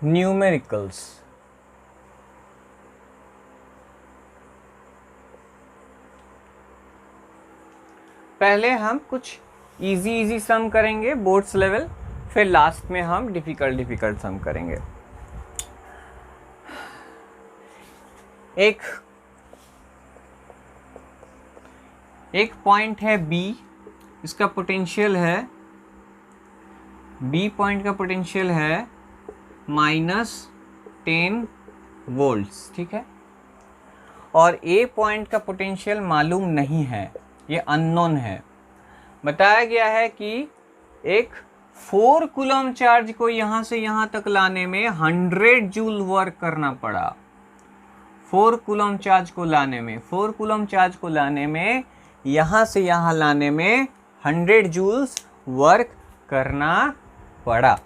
Numericals. पहले हम कुछ इजी सम करेंगे बोर्ड्स लेवल, फिर लास्ट में हम डिफिकल्ट सम करेंगे। एक पॉइंट है B, इसका पोटेंशियल है, B पॉइंट का पोटेंशियल है -10 वोल्ट्स, ठीक है। और A पॉइंट का पोटेंशियल मालूम नहीं है, ये अननोन है। बताया गया है कि एक 4 कूलम चार्ज को यहां से यहां तक लाने में 100 जूल वर्क करना पड़ा। 4 कूलम चार्ज को लाने में यहां से यहां लाने में 100 जूल्स वर्क करना पड़ा।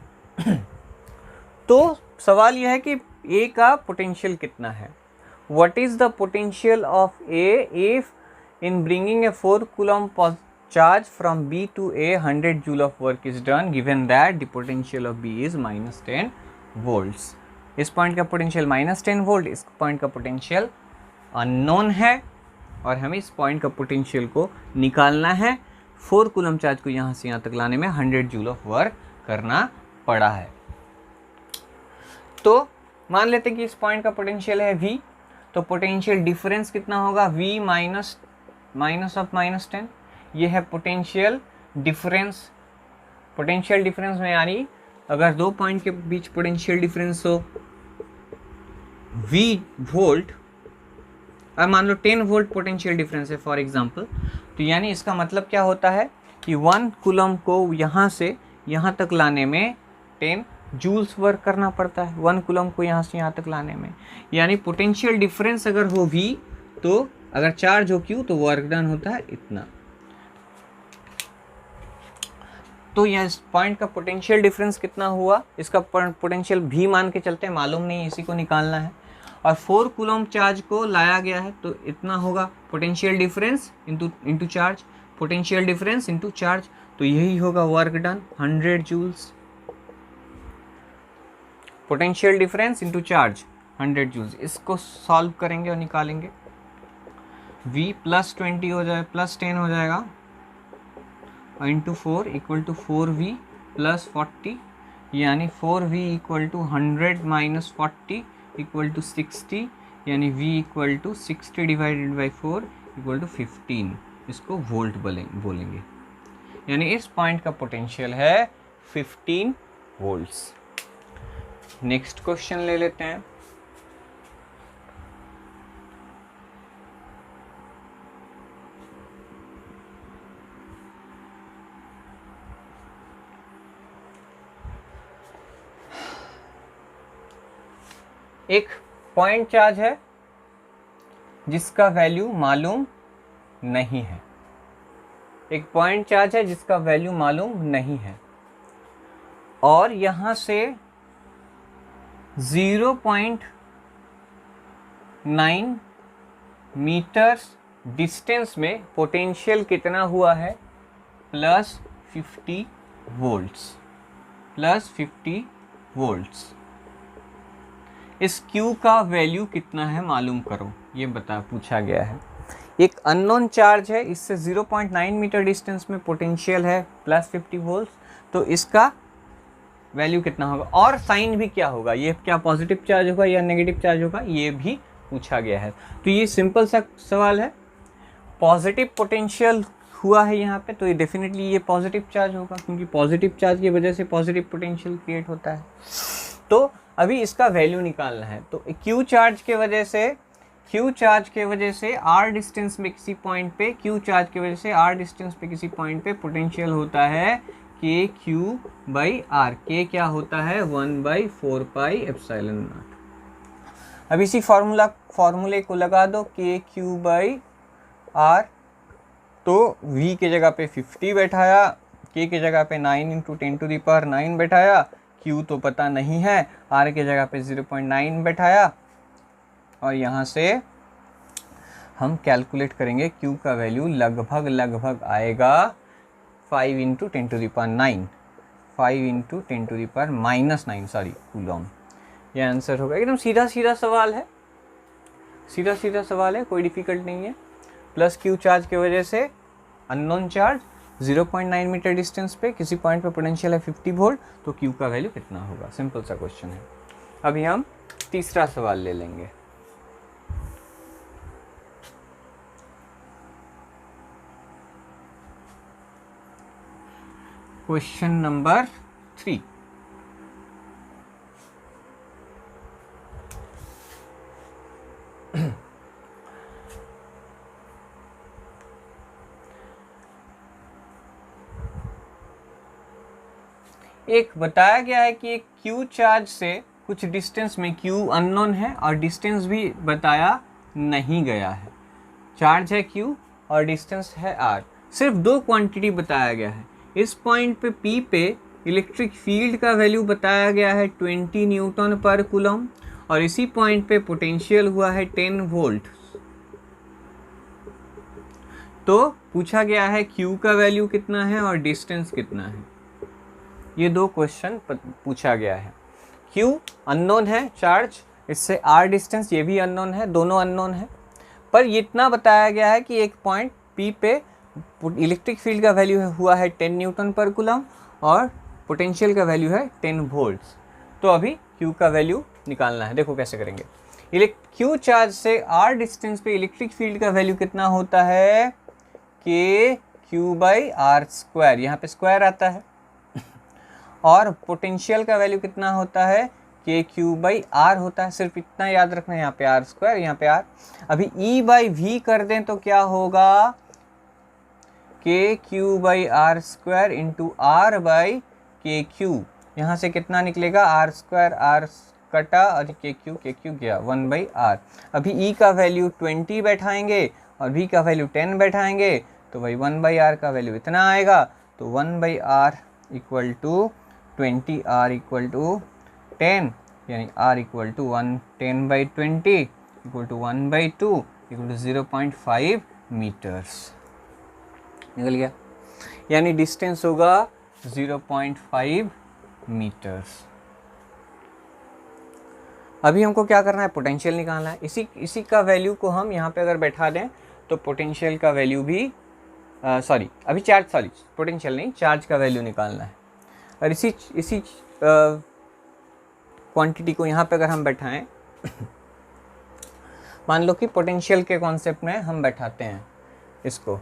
तो सवाल यह है कि A का पोटेंशियल कितना है। What is the potential of A if in bringing a 4 coulomb charge from B to A 100 joule of work is done given that the potential of B is -10 volts। इस point का potential -10 volt, इस point का potential unknown है और हमें इस point का potential को निकालना है। 4 कूलम चार्ज को यहाँ से यहाँ तक लाने में 100 जूल ऑफ वर्क करना पड़ा है। तो मान लेते हैं कि इस पॉइंट का पोटेंशियल है V, तो पोटेंशियल डिफरेंस कितना होगा, V माइनस ऑफ -10। ये है पोटेंशियल डिफरेंस। पोटेंशियल डिफरेंस में यानी अगर दो पॉइंट के बीच पोटेंशियल डिफरेंस हो V वोल्ट, अब मान लो 10 वोल्ट पोटेंशियल डिफरेंस है फॉर एग्जांपल, तो यानी इसका मतलब क्या होता है कि 1 कूलम को यहाँ से यहाँ तक लाने में 10 जूल्स वर्क करना पड़ता है। 1 कूलम को यहाँ से यहाँ तक लाने में, यानी पोटेंशियल डिफरेंस अगर हो V, तो अगर चार्ज हो Q तो वर्क डन होता है इतना। तो यह पॉइंट का पोटेंशियल डिफरेंस कितना हुआ, इसका पोटेंशियल भी मान के चलते हैं, मालूम नहीं, इसी को निकालना है। और 4 कूलम चार्ज को लाया गया है तो इतना होगा potential difference into charge, potential difference into charge, तो यही होगा work done 100 joules. Potential difference into charge 100 joules. इसको सॉल्व करेंगे और निकालेंगे। V +20 हो जाए +10 हो जाएगा इंटू 4 इक्वल टू 4V +40, यानी 4V equal to 100 - 40 equal to 60, यानी V equal to 60 divided by 4 equal to 15। इसको वोल्ट बोलेंगे, यानी इस पॉइंट का पोटेंशियल है 15 वोल्ट्स। नेक्स्ट क्वेश्चन ले लेते हैं। एक पॉइंट चार्ज है जिसका वैल्यू मालूम नहीं है, एक पॉइंट चार्ज है जिसका वैल्यू मालूम नहीं है, और यहां से 0.9 मीटर्स डिस्टेंस में पोटेंशियल कितना हुआ है, +50 वोल्ट्स। इस Q का वैल्यू कितना है मालूम करो, ये पूछा गया है। एक अननोन चार्ज है, इससे 0.9 मीटर डिस्टेंस में पोटेंशियल है +50 वोल्ट्स, तो इसका वैल्यू कितना होगा और साइन भी क्या होगा, ये क्या पॉजिटिव चार्ज होगा या नेगेटिव चार्ज होगा, ये भी पूछा गया है। तो ये सिंपल सा सवाल है। पॉजिटिव पोटेंशियल हुआ है यहाँ पे, तो ये डेफिनेटली ये पॉजिटिव चार्ज होगा, क्योंकि पॉजिटिव चार्ज की वजह से पॉजिटिव पोटेंशियल क्रिएट होता है। तो अभी इसका वैल्यू निकालना है। तो Q चार्ज के वजह से R डिस्टेंस में किसी पॉइंट पे, Q चार्ज की वजह से R डिस्टेंस पे किसी पॉइंट पे पोटेंशियल होता है KQ/R। K क्या होता है, 1/4πε0। अब इसी फॉर्मूले को लगा दो, KQ/R। तो V की जगह पे 50 बैठाया, K की जगह पे 9 × 10⁹ बैठाया, Q तो पता नहीं है, R की जगह पे 0.9 बैठाया, और यहाँ से हम कैलकुलेट करेंगे Q का वैल्यू लगभग आएगा 5 × 10⁹ 9 कूलम। ये आंसर होगा। एकदम सीधा सीधा सवाल है, सीधा सीधा सवाल है, कोई डिफिकल्ट नहीं है। प्लस क्यू चार्ज की वजह से अननोन चार्ज 0.9 मीटर डिस्टेंस पे किसी पॉइंट पे पोटेंशियल है 50 वोल्ट, तो क्यू का वैल्यू कितना होगा। सिंपल सा क्वेश्चन है। अभी हम तीसरा सवाल ले लेंगे। Question number 3। एक बताया गया है कि एक क्यू चार्ज से कुछ डिस्टेंस में, क्यू अननोन है और डिस्टेंस भी बताया नहीं गया है। चार्ज है क्यू और डिस्टेंस है आर, सिर्फ दो क्वांटिटी बताया गया है। इस पॉइंट पे पी पे इलेक्ट्रिक फील्ड का वैल्यू बताया गया है 20 न्यूटन पर कूलम और इसी पॉइंट पे पोटेंशियल हुआ है 10 वोल्ट। तो पूछा गया है क्यू का वैल्यू कितना है और डिस्टेंस कितना है। ये दो क्वेश्चन पूछा गया है। क्यू अननोन है चार्ज, इससे आर डिस्टेंस ये भी अननोन है, दोनों अननोन है। पर ये इतना बताया गया है कि एक पॉइंट पी पे इलेक्ट्रिक फील्ड का वैल्यू हुआ है 10 न्यूटन पर कूलम और पोटेंशियल का वैल्यू है 10 वोल्ट्स। तो अभी क्यू का वैल्यू निकालना है। देखो कैसे करेंगे। क्यू चार्ज से आर डिस्टेंस पे इलेक्ट्रिक फील्ड का वैल्यू कितना होता है, के क्यू बाई आर स्क्वायर, यहाँ पे स्क्वायर आता है। और पोटेंशियल का वैल्यू कितना होता है, के क्यू बाई आर होता है। सिर्फ इतना याद रखना है, यहाँ पे आर स्क्वायर, यहाँ पे आर। अभी ई बाई वी कर दें तो क्या होगा, K Q by R square into R by K Q. यहाँ से कितना निकलेगा, आर स्क्वायर, आर कटा और के क्यू गया 1 बाई आर। अभी ई का वैल्यू 20 बैठाएंगे और वी का वैल्यू 10 बैठाएंगे तो भाई 1 बाई आर का वैल्यू इतना आएगा। तो 1 by R equal to 20, R equal to 10, यानी R equal to 10 by 20 equal to 1 by 2 equal to 0.5 metres. निकल गया, यानी डिस्टेंस होगा 0.5 मीटर्स। अभी हमको क्या करना है, पोटेंशियल निकालना है। इसी का वैल्यू को हम यहाँ पे अगर बैठा दें तो पोटेंशियल का वैल्यू भी पोटेंशियल नहीं, चार्ज का वैल्यू निकालना है। और इसी क्वांटिटी को यहाँ पे अगर हम बैठाएं मान लो कि पोटेंशियल के कॉन्सेप्ट में हम बैठाते हैं इसको,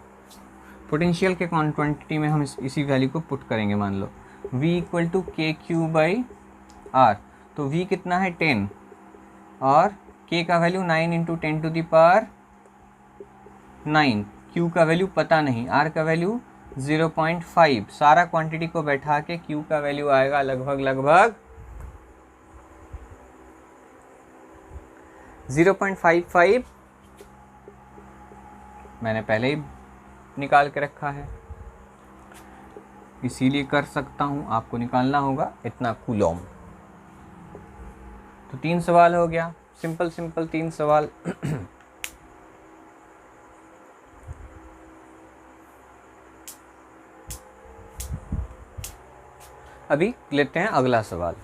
पोटेंशियल के क्वांटिटी में हम इसी वैल्यू को पुट करेंगे। मान लो v equal to K Q by R, तो v कितना है 10 और k का value 9 into 10 to the power 9, q का वैल्यू पता नहीं, r का वैल्यू 0.5। सारा क्वांटिटी को बैठा के q का वैल्यू आएगा लगभग 0.55। मैंने पहले ही निकाल के रखा है, इसीलिए कर सकता हूं, आपको निकालना होगा इतना कूलम। तो 3 सवाल हो गया, सिंपल 3 सवाल। अभी लेते हैं अगला सवाल।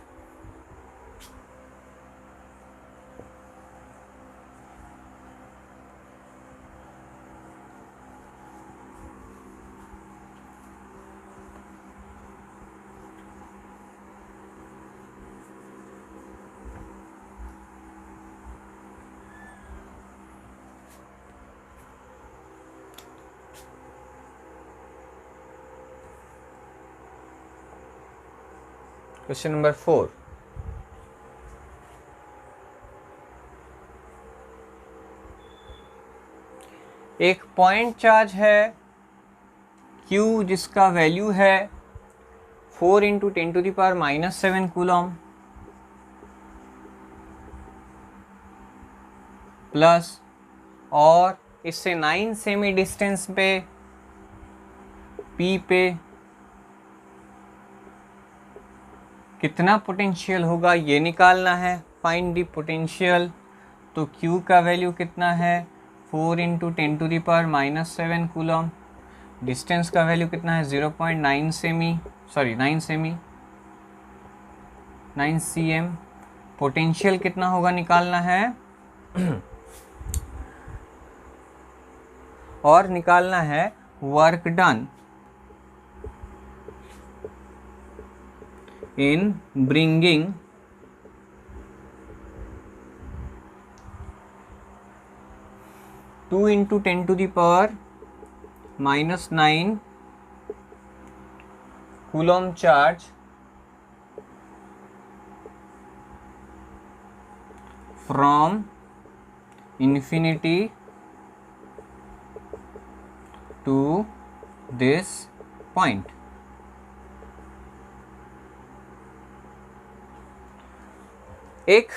Question number 4। एक पॉइंट चार्ज है Q जिसका वैल्यू है 4 into 10 to the power -7 coulomb plus, और इससे 9 सेमी डिस्टेंस पे P पे कितना पोटेंशियल होगा ये निकालना है। Find the potential. तो Q का वैल्यू कितना है, 4 into 10 to the power -7 coulomb. Distance का वैल्यू कितना है, 9 cm पोटेंशियल कितना होगा निकालना है और निकालना है work done in bringing two into 10 to the power -9 coulomb charge from infinity to this point. एक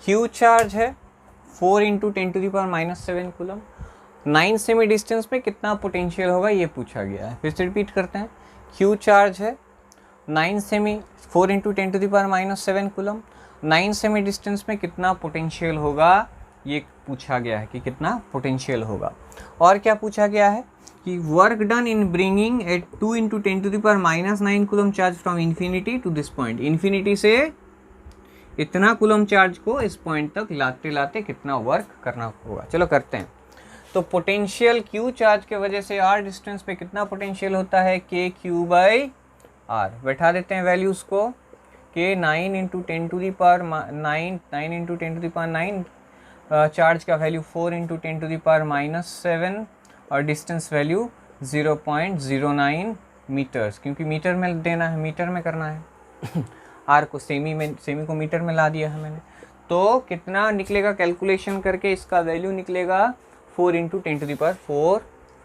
Q चार्ज है 4 into 10 to the power -7 coulomb. 9 semi distance में कितना पोटेंशियल होगा ये पूछा गया है। फिर से रिपीट करते हैं, Q चार्ज है 9 semi 4 into 10 to the power -7 coulomb. 9 semi distance में कितना पोटेंशियल होगा ये पूछा गया है कि कितना पोटेंशियल होगा। और क्या पूछा गया है कि work done in bringing at 2 into 10 to the power -9 coulomb charge from infinity to this point. Infinity से इतना कूलम चार्ज को इस पॉइंट तक लाते लाते कितना वर्क करना होगा। चलो करते हैं। तो पोटेंशियल क्यू चार्ज के वजह से आर डिस्टेंस पे कितना पोटेंशियल होता है के क्यू बाई आर। बैठा देते हैं वैल्यूज़ को के 9 into 10 to the power 9 into 10 to the power 9 charge का value 4 into 10 to the power -7 और डिस्टेंस वैल्यू 0.09 मीटर्स, क्योंकि मीटर में देना है, मीटर में करना है। आर को सेमी को मीटर में ला दिया है मैंने। तो कितना निकलेगा कैलकुलेशन करके इसका वैल्यू निकलेगा 4 into 10 to the power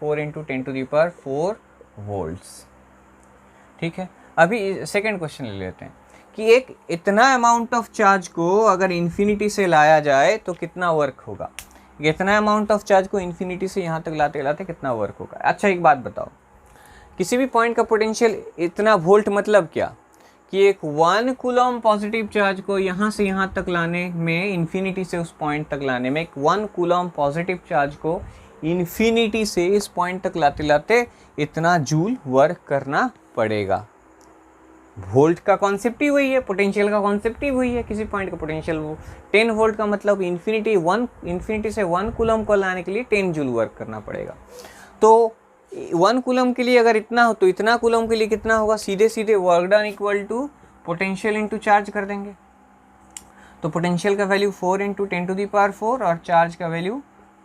4 into 10 to the power 4 volts. ठीक है, अभी सेकेंड क्वेश्चन ले लेते हैं कि एक इतना अमाउंट ऑफ चार्ज को अगर इन्फिनिटी से लाया जाए तो कितना वर्क होगा। इतना अमाउंट ऑफ चार्ज को इन्फिनिटी से यहाँ तक लाते लाते कितना वर्क होगा। अच्छा एक बात बताओ, किसी भी पॉइंट का पोटेंशियल इतना वोल्ट मतलब क्या कि एक 1 कूलम पॉजिटिव चार्ज को यहाँ से यहाँ तक लाने में, इन्फिनिटी से उस पॉइंट तक लाने में, एक 1 कूलम पॉजिटिव चार्ज को इन्फिनिटी से इस पॉइंट तक लाते लाते इतना जूल वर्क करना पड़ेगा। वोल्ट का कॉन्सेप्ट ही वही है, पोटेंशियल का कॉन्सेप्ट ही वही है। किसी पॉइंट का पोटेंशियल 10 वोल्ट का मतलब इन्फिनिटी से 1 कूलम को लाने के लिए 10 जूल वर्क करना पड़ेगा। तो 1 कूलम के लिए अगर इतना हो तो इतना कूलम के लिए कितना होगा। सीधे सीधे work done equal to potential into charge कर देंगे। तो पोटेंशियल का value 4 into 10 to the power 4 और चार्ज का value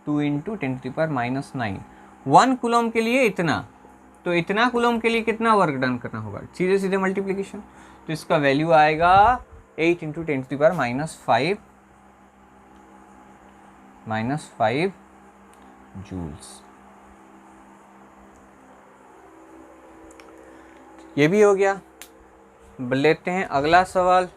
2 into 10 to the power -9। 1 coulomb के लिए इतना, तो इतना कूलम के लिए कितना वर्क डन करना होगा, सीधे सीधे मल्टीप्लिकेशन। तो इसका वैल्यू आएगा 8 into 10 to the power -5 joules. ये भी हो गया। लेते हैं अगला सवाल।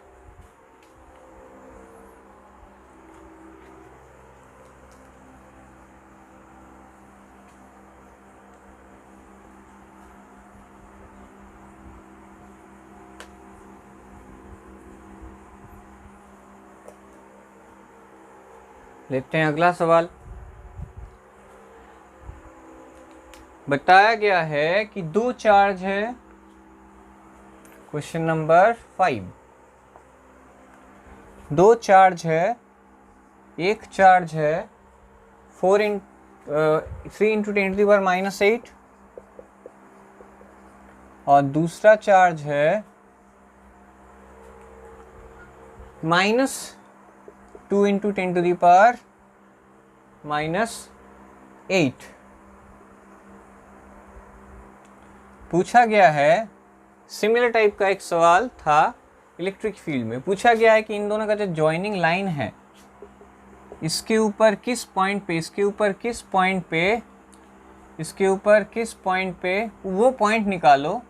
लेते हैं अगला सवाल। बताया गया है कि 2 चार्ज है, क्वेश्चन नंबर 5। 2 चार्ज है, एक चार्ज है 3 इंटू 10 to the power -8 और दूसरा चार्ज है -2 इंटू 10 to the power -8। पूछा गया है, सिमिलर टाइप का एक सवाल था इलेक्ट्रिक फील्ड में। पूछा गया है कि इन दोनों का जो जॉइनिंग लाइन है इसके ऊपर किस पॉइंट पे, इसके ऊपर किस पॉइंट पे, इसके ऊपर किस पॉइंट पे वो पॉइंट निकालो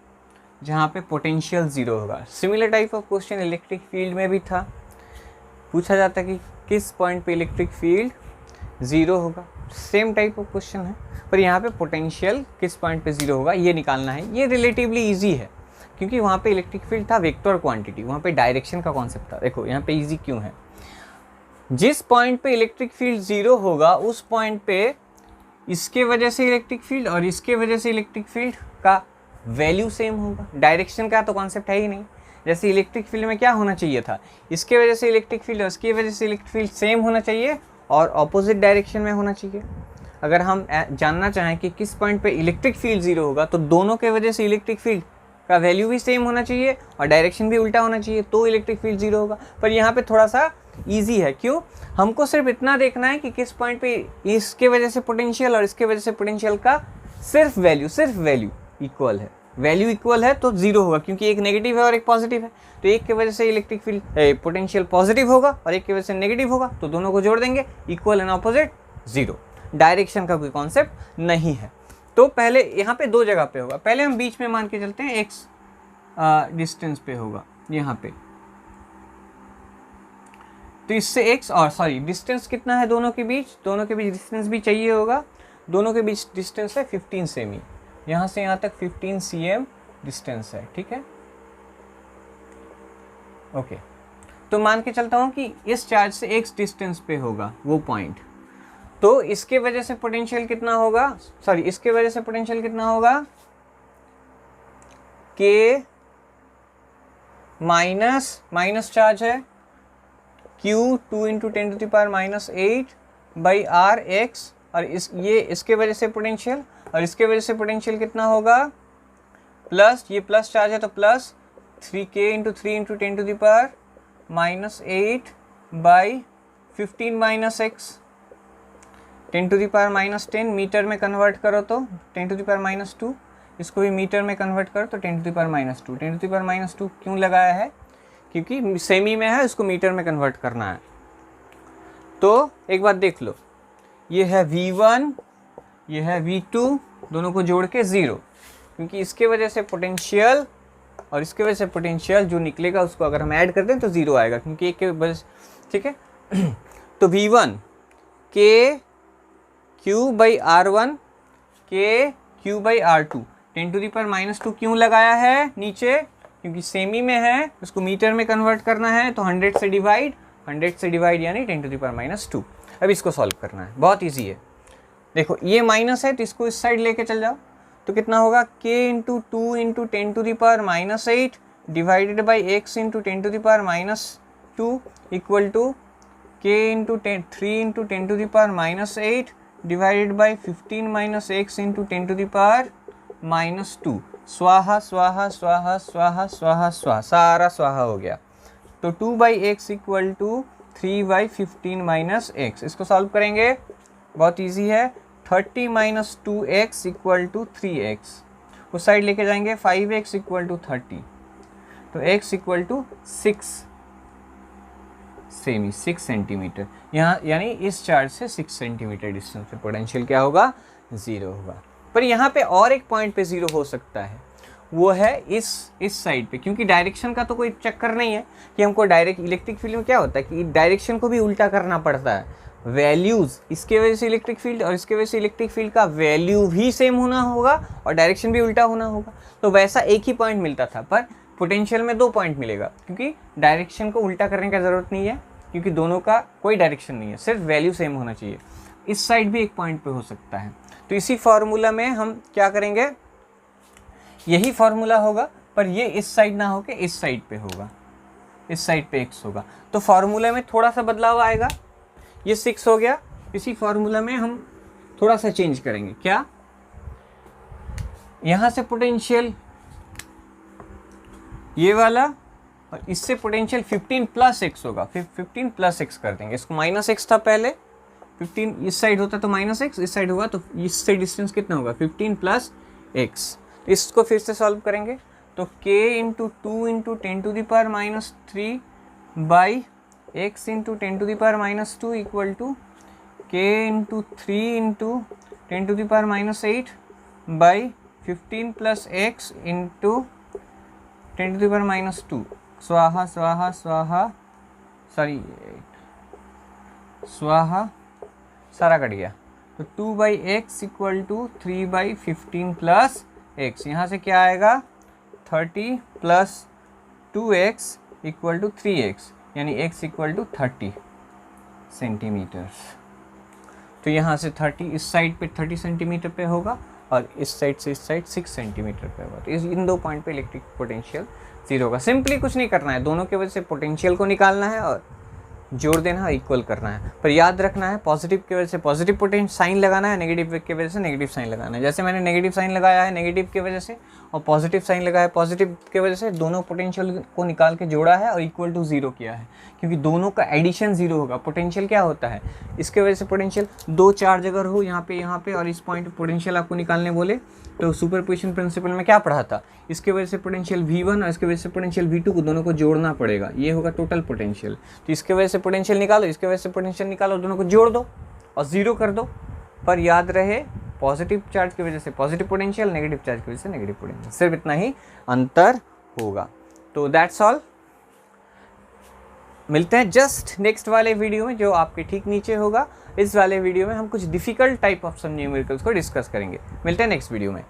जहाँ पे पोटेंशियल 0 होगा। Similar type of question electric field में भी था। पूछा जाता कि किस पॉइंट पे इलेक्ट्रिक फील्ड 0 होगा। सेम टाइप ऑफ क्वेश्चन है, पर यहाँ पे पोटेंशियल किस पॉइंट पे 0 होगा ये निकालना है। ये रिलेटिवली इजी है क्योंकि वहाँ पे इलेक्ट्रिक फील्ड था वेक्टर क्वांटिटी, वहाँ पे डायरेक्शन का कॉन्सेप्ट था। देखो यहाँ पे इजी क्यों है, जिस पॉइंट पे इलेक्ट्रिक फील्ड 0 होगा उस पॉइंट पे इसके वजह से इलेक्ट्रिक फील्ड और इसके वजह से इलेक्ट्रिक फील्ड का वैल्यू सेम होगा। डायरेक्शन का तो कॉन्सेप्ट है ही नहीं। जैसे इलेक्ट्रिक फील्ड में क्या होना चाहिए था, इसके वजह से इलेक्ट्रिक फील्ड और इसकी वजह से इलेक्ट्रिक फील्ड सेम होना चाहिए और ऑपोजिट डायरेक्शन में होना चाहिए। अगर हम जानना चाहें कि किस पॉइंट पे इलेक्ट्रिक फील्ड ज़ीरो होगा तो दोनों के वजह से इलेक्ट्रिक फील्ड का वैल्यू भी सेम होना चाहिए और डायरेक्शन भी उल्टा होना चाहिए, तो इलेक्ट्रिक फील्ड ज़ीरो होगा। पर यहाँ पे थोड़ा सा ईजी है, क्यों, हमको सिर्फ इतना देखना है कि किस पॉइंट पे इसके वजह से पोटेंशियल और इसके वजह से पोटेंशियल का सिर्फ वैल्यू इक्वल है। वैल्यू इक्वल है तो ज़ीरो होगा, क्योंकि एक नेगेटिव है और एक पॉजिटिव है, तो एक के वजह से इलेक्ट्रिक फील्ड पोटेंशियल पॉजिटिव होगा और एक की वजह से नेगेटिव होगा, तो दोनों को जोड़ देंगे, equal and opposite zero. Direction का कोई कॉन्सेप्ट नहीं है। तो पहले यहाँ पे दो जगह पे होगा, पहले हम बीच में मान के चलते हैं x डिस्टेंस पे होगा यहाँ पे, तो इससे x और सॉरी डिस्टेंस कितना है दोनों के बीच डिस्टेंस भी चाहिए होगा। दोनों के बीच डिस्टेंस है 15 सेमी, यहाँ से यहाँ तक 15 cm डिस्टेंस है, ठीक है, ओके। तो मान के चलता हूँ कि इस चार्ज से x डिस्टेंस पे होगा वो पॉइंट, तो इसके वजह से पोटेंशियल कितना होगा, इसके वजह से पोटेंशियल कितना होगा, K माइनस चार्ज है Q 2 × 10⁻⁸ बाई R x, और इसके वजह से पोटेंशियल और इसके वजह से पोटेंशियल कितना होगा, प्लस, ये प्लस चार्ज है तो plus 3K × 3 × 10⁻⁸ by 15 - x 10⁻⁻10 metre में कन्वर्ट करो तो 10⁻⁻2, इसको भी मीटर में कन्वर्ट करो तो 10⁻⁻2। 10⁻⁻2 क्यों लगाया है, क्योंकि सेमी में है, इसको मीटर में कन्वर्ट करना है। तो एक बात देख लो, ये है V1, ये है V2, दोनों को जोड़ के 0, क्योंकि इसके वजह से पोटेंशियल और इसके वजह से पोटेंशियल जो निकलेगा उसको अगर हम ऐड कर दें तो 0 आएगा, क्योंकि एक के वजह से, ठीक है। तो V1 K Q/R1 K Q/R2 10⁻⁻2 क्यों लगाया है नीचे, क्योंकि सेमी में है, उसको मीटर में कन्वर्ट करना है, तो 100 से डिवाइड यानी 10⁻⁻2। अब इसको सॉल्व करना है, बहुत इजी है। देखो ये माइनस है तो इसको इस साइड लेके चल जाओ, तो कितना होगा, K × 2 × 10⁻⁸ divided by x × 10⁻⁻2 equal to K × 3 × 10⁻⁸ divided by 15 - x × 10⁻⁻2। स्वाहा स्वाहा स्वाहा स्वाहा स्वाहा स्वाहा, सारा स्वाहा हो गया। तो 2/x इक्वल टू 3/15 - x, इसको सॉल्व करेंगे, बहुत इजी है। 30 - 2x इक्वल टू 3x, उस साइड लेके जाएंगे, 5x इक्वल टू 30, तो x इक्वल टू 6 सेंटीमीटर, यहाँ यानी इस चार्ज से 6 सेंटीमीटर डिस्टेंस पे पोटेंशियल क्या होगा, 0 होगा। पर यहाँ पे और एक पॉइंट पे 0 हो सकता है, वो है इस साइड पे, क्योंकि डायरेक्शन का तो कोई चक्कर नहीं है कि हमको डायरेक्ट, इलेक्ट्रिक फील्ड में क्या होता है कि डायरेक्शन को भी उल्टा करना पड़ता है। वैल्यूज़, इसके वजह से इलेक्ट्रिक फील्ड और इसके वजह से इलेक्ट्रिक फील्ड का वैल्यू भी सेम होना होगा और डायरेक्शन भी उल्टा होना होगा। तो वैसा एक ही पॉइंट मिलता था, पर पोटेंशियल में 2 पॉइंट मिलेगा, क्योंकि डायरेक्शन को उल्टा करने का ज़रूरत नहीं है, क्योंकि दोनों का कोई डायरेक्शन नहीं है, सिर्फ वैल्यू सेम होना चाहिए। इस साइड भी एक पॉइंट पे हो सकता है, तो इसी फार्मूला में हम क्या करेंगे, यही फार्मूला होगा, पर ये इस साइड ना होके इस साइड पे होगा, इस साइड पे x होगा, तो फार्मूला में थोड़ा सा बदलाव आएगा। ये 6 हो गया, इसी फार्मूला में हम थोड़ा सा चेंज करेंगे, क्या, यहाँ से पोटेंशियल ये वाला और इससे पोटेंशियल 15 + x होगा, फिर 15 + x कर देंगे, इसको -x था पहले, 15 इस साइड होता तो -x, इस साइड होगा तो इससे डिस्टेंस कितना होगा, 15 + x। इसको फिर से सॉल्व करेंगे, तो K × 2 × 10⁻³ by x × 10⁻² equal to K × 3 × 10⁻8 by 15 + x × 10⁻²। स्वाहा स्वाहा स्वाहा, सॉरी स्वाहा, सारा कट गया, तो 2/x इक्वल टू 3/15 + x, यहाँ से क्या आएगा, 30 + 2x इक्वल टू 3x, यानी x इक्वल टू 30 सेंटीमीटर। तो यहाँ से 30 इस साइड पे 30 सेंटीमीटर पे होगा और इस साइड से इस साइड 6 सेंटीमीटर पे होगा। तो इन 2 पॉइंट पे इलेक्ट्रिक पोटेंशियल 0 होगा। सिंपली कुछ नहीं करना है, दोनों के वजह से पोटेंशियल को निकालना है और जोड़ देना है, इक्वल करना है। पर याद रखना है पॉजिटिव की वजह से पॉजिटिव पोटेंशियल साइन लगाना है, नेगेटिव की वजह से नेगेटिव साइन लगाना है। जैसे मैंने नेगेटिव साइन लगाया है नेगेटिव की वजह से और पॉजिटिव साइन लगाया है पॉजिटिव की वजह से, दोनों पोटेंशियल को निकाल के जोड़ा है और इक्वल टू 0 किया है, क्योंकि दोनों का एडिशन 0 होगा। पोटेंशियल क्या होता है, इसके वजह से पोटेंशियल 2 चार्ज अगर हो यहाँ पे और इस पॉइंट पोटेंशियल आपको निकालने बोले तो सुपरपोजिशन प्रिंसिपल में क्या पढ़ा था, इसके वजह से पोटेंशियल V1 और इसके वजह से पोटेंशियल V2 को दोनों को जोड़ना पड़ेगा, ये होगा टोटल पोटेंशियल। तो इसके वजह से पोटेंशियल निकालो, इसके वजह से पोटेंशियल निकालो, दोनों को जोड़ दो और 0 कर दो। पर याद रहे पॉजिटिव चार्ज की वजह से पॉजिटिव पोटेंशियल, नेगेटिव चार्ज की वजह से नेगेटिव पोटेंशियल, सिर्फ इतना ही अंतर होगा। तो दैट्स ऑल, मिलते हैं जस्ट नेक्स्ट वाले वीडियो में जो आपके ठीक नीचे होगा। इस वाले वीडियो में हम कुछ difficult type of sum numericals को डिस्कस करेंगे। मिलते हैं नेक्स्ट वीडियो में।